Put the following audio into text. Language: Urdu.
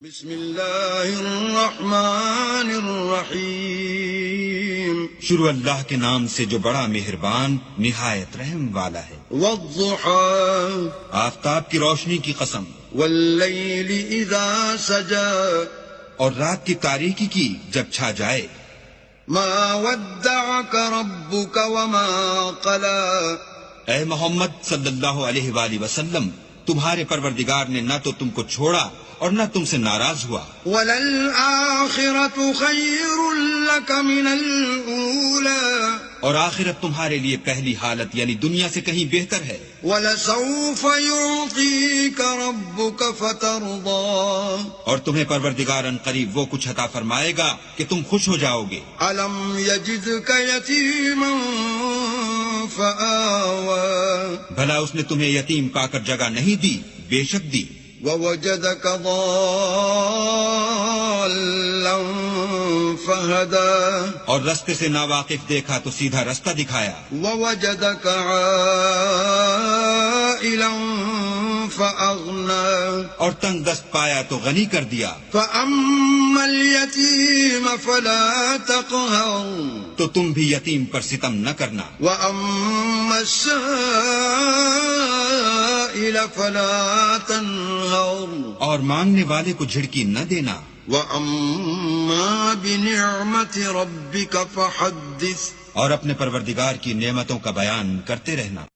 بسم اللہ الرحمن الرحیم، شروع اللہ کے نام سے جو بڑا مہربان نہایت رحم والا ہے۔ والضحى آفتاب کی روشنی کی قسم، واللیل اذا سجى اور رات کی تاریکی کی جب چھا جائے۔ ما ودعك ربك وما قلى، اے محمد صلی اللہ علیہ وآلہ وسلم، تمہارے پروردگار نے نہ تو تم کو چھوڑا اور نہ تم سے ناراض ہوا۔ وللآخرة خير لك من الأولى، اور آخرت تمہارے لیے پہلی حالت یعنی دنیا سے کہیں بہتر ہے۔ ولسوف يعطيك ربك فترضى، اور تمہیں پروردگار ان قریب وہ کچھ عطا فرمائے گا کہ تم خوش ہو جاؤ گے۔ ألم يجدك يتيما فآوى، بھلا اس نے تمہیں یتیم پا کر جگہ نہیں دی؟ بے شک دی۔ ووجدك ضالا فهدى، اور رستے سے ناواقف دیکھا تو سیدھا رستہ دکھایا۔ ووجدك عائلا فأغنى، اور تنگ دست پایا تو غنی کر دیا۔ فأما اليتيم فلا تقهر، تو تم بھی یتیم پر ستم نہ کرنا۔ وأما السائل فلا تنهر، اور مانگنے والے کو جھڑکی نہ دینا۔ وأما بنعمة ربك فحدث، اور اپنے پروردگار کی نعمتوں کا بیان کرتے رہنا۔